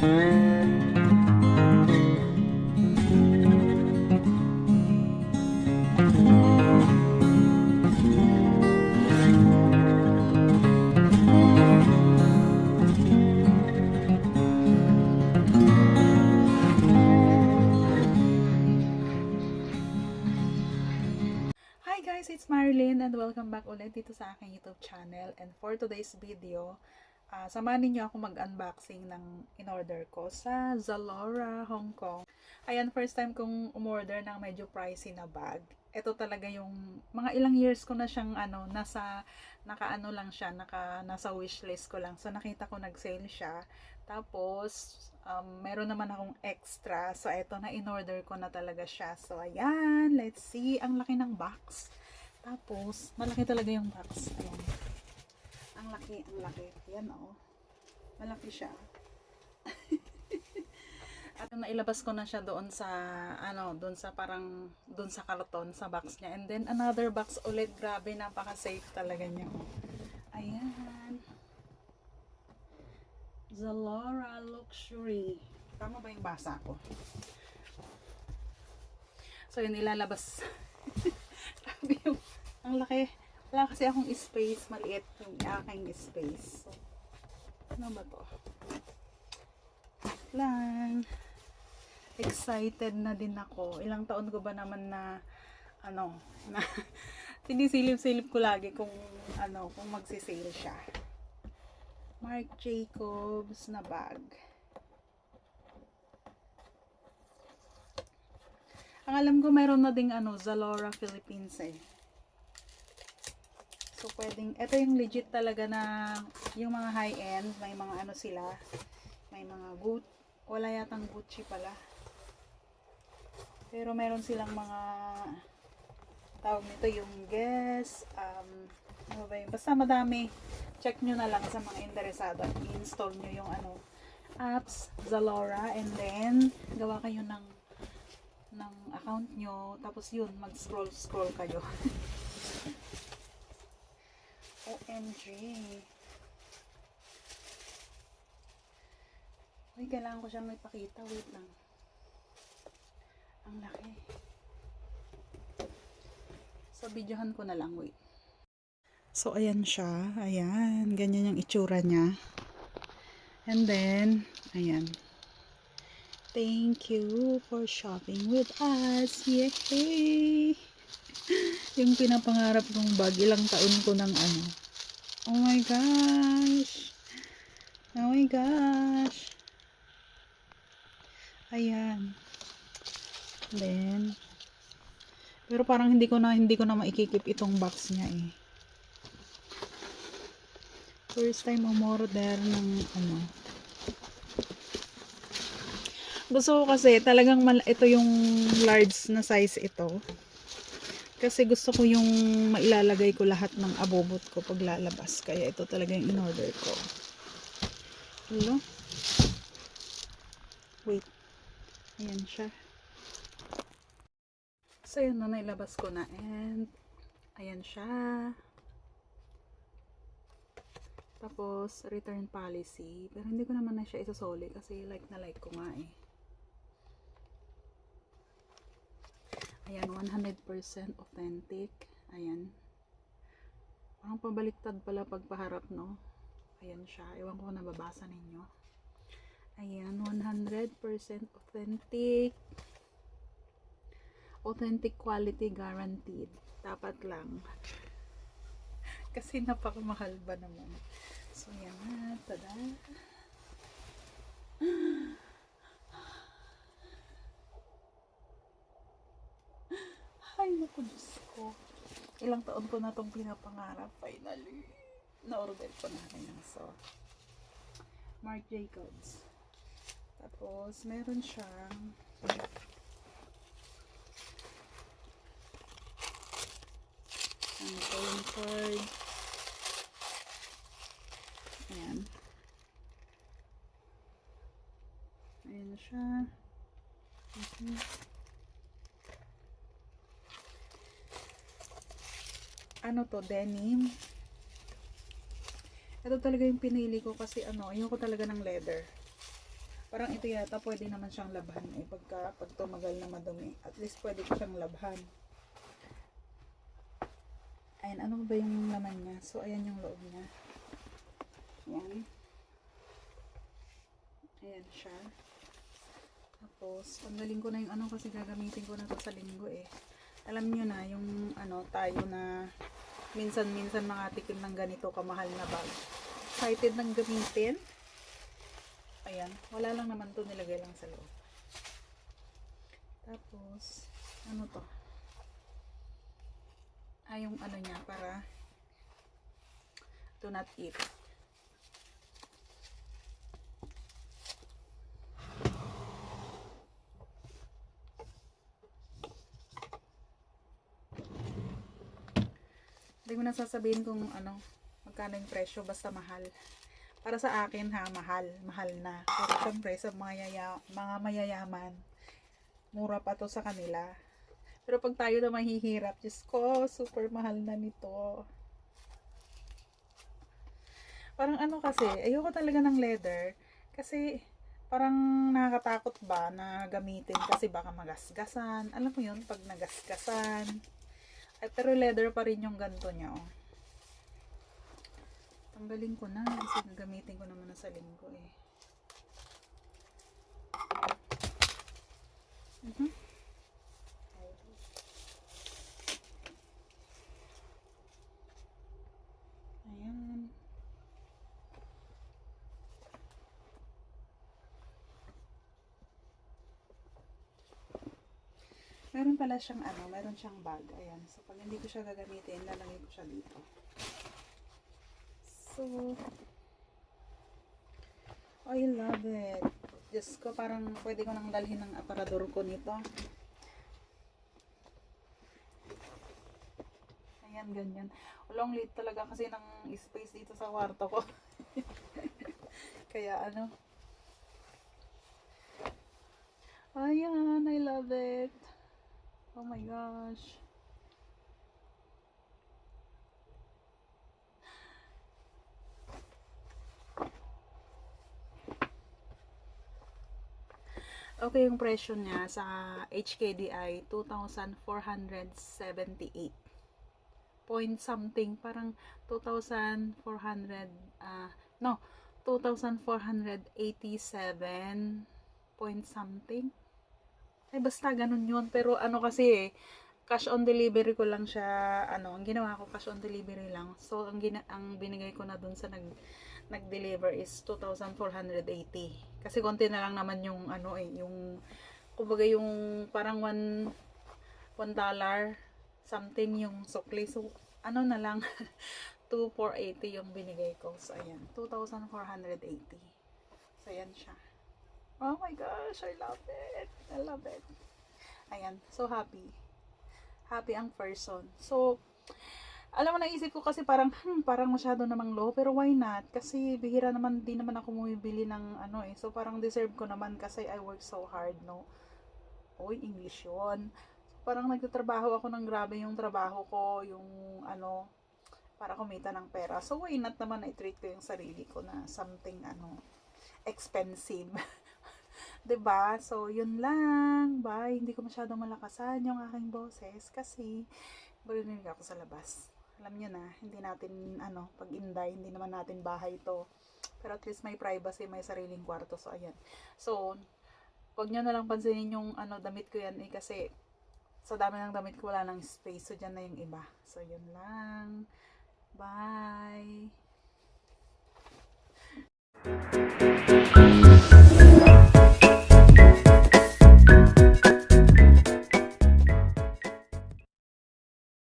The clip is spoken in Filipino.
Hi guys, it's Marilyn and welcome back ulit dito sa aking YouTube channel. And for today's video, samahan niyo ako mag-unboxing ng in-order ko sa Zalora, Hong Kong. Ayan, first time kong umorder ng medyo pricey na bag. Ito talaga yung mga ilang years ko na siyang nakaano lang siya, nasa wishlist ko lang. So nakita ko nag-sale siya. Tapos meron naman akong extra. So ito na in-order ko na talaga siya. So ayan, let's see. Ang laki ng box. Tapos malaki talaga yung box. Ayan. Ang laki, ang laki. Ayan oh. Malaki siya. At nailabas ko na siya doon sa doon sa karton sa box niya. And then another box ulit. Grabe, napaka-safe talaga niya. Ayan. Zalora Luxury. Tama ba yung basa ko? So yun, ilalabas. Grabe yung, ang laki. Wala kasi akong space. Maliit yung aking space. So, ano ba to? Lang. Excited na din ako. Ilang taon ko ba naman na sinisilip-silip ko lagi kung magsisale siya. Marc Jacobs na bag. Ang alam ko mayroon na ding Zalora Philippines eh. So pwedeng, ito yung legit talaga na yung mga high-end, may mga sila, may mga wala yatang Gucci pala. Pero meron silang mga tawag nito yung Guess, ano ba yun? Basta madami. Check nyo na lang sa mga interesado. I-install nyo yung apps, Zalora, and then gawa kayo ng account nyo. Tapos yun, mag-scroll kayo. OMG. Uy, kailangan ko siyang ipakita. Wait lang. Ang laki. So, videohan ko na lang. Wait. So, ayan siya. Ayan. Ganyan yung itsura niya. And then, ayan. Thank you for shopping with us. Yay! Yung pinapangarap kong bag. Ilang taon ko ng Oh my gosh! Oh my gosh! Ayan. Then, pero parang hindi ko na maikikip itong box niya eh. First time umorder ng Gusto ko kasi talagang ito yung large na size ito. Kasi gusto ko yung mailalagay ko lahat ng abobot ko pag lalabas. Kaya ito talaga yung in-order ko. Hello? Wait. Ayan siya. So yun na, nailabas ko na. And ayan siya. Tapos, return policy. Pero hindi ko naman na siya isasoli kasi like ko nga eh. Ayan, 100% authentic. Ayan. Parang pabaliktad pala pagpaharap, no? Ayan siya. Ewan ko kung nababasa ninyo. Ayan, 100% authentic. Authentic quality guaranteed. Dapat lang. Kasi napakamahal ba naman. So, yan na. Tada! Ay, naku, Diyos ko. Ilang taon ko na itong pinapangarap. Finally, na-order ko na. Ayan. So, Marc Jacobs. Tapos, meron siyang phone card. Ayan. Ayan siya. Ano to? Denim. Ito talaga yung pinili ko kasi ayoko talaga ng leather. Parang ito yata pwede naman siyang labhan eh. Pag tumagal na madumi. At least pwede ko siyang labhan. Ayan, ano ba yung laman niya? So, ayan yung loob niya. Ayan. Ayan siya. Tapos, tanggalin ko na yung ano kasi gagamitin ko na to sa linggo eh. Alam nyo na, yung ano, tayo na minsan-minsan makatikim ng ganito kamahal na bag. Excited ng gamitin. Ayan, wala lang naman to, nilagay lang sa loob. Tapos, ano to? Yung ano niya, para do not eat. Hindi ko na sasabihin kung ano, magkano yung presyo, basta mahal. Para sa akin ha, mahal na. Pero syempre sa mga mayayaman, mura pa to sa kanila. Pero pag tayo na mahihirap, Diyos ko, super mahal na nito. Parang ano kasi, ayoko talaga ng leather. Kasi parang nakakatakot ba na gamitin kasi baka magasgasan. Alam mo yun, pag nagasgasan. Ay, pero leather pa rin yung ganito niya, oh. Tanggalin ko na kasi gagamitin ko naman sa linggo eh. Ayan. Meron pala siyang ano, meron siyang bag. Ayan. So, pag hindi ko siya gagamitin, lalagay ko siya dito. So, I love it. Diyos ko, parang pwede ko nang dalhin ng aparador ko nito. Ayan, ganyan. Long lead talaga kasi ng space dito sa kwarto ko. Kaya ano. Ayan, I love it. Oh my gosh. Okay, yung presyo niya sa HKDI, 2,478. Point something, parang 2,400, no, 2,487 point something. Ay, basta ganun yun. Pero ano kasi eh, cash on delivery ko lang siya, ano, ang ginawa ko, cash on delivery lang. So, ang binigay ko na dun sa nag-deliver is 2,480. Kasi konti na lang naman yung, ano eh, yung, kumbaga yung parang $1 something yung sukli. So, ano na lang, 2,480 yung binigay ko. So, ayan, 2,480. So, ayan siya. Oh my gosh, I love it. I love it. Ayan, so happy. Happy ang person. So, alam mo, naisip ko kasi parang masyado namang low, pero why not? Kasi bihira naman, di naman ako bumibili ng ano eh. So, parang deserve ko naman kasi I work so hard, no? Oy, English yun. So, parang nagtatrabaho ako ng grabe yung trabaho ko, yung ano, para kumita ng pera. So, why not naman i-treat ko yung sarili ko na something, ano, expensive. 'Di ba? So, yun lang. Bye. Hindi ko masyadong malakasan yung aking boses kasi barinig ako sa labas. Alam niyo na, hindi natin, ano, pag inday, hindi naman natin bahay to. Pero at least may privacy, may sariling kwarto. So, ayan. So, wag niyo na lang pansinin yung, ano, damit ko yan eh, kasi sa dami ng damit ko wala nang space. So, dyan na yung iba. So, yun lang.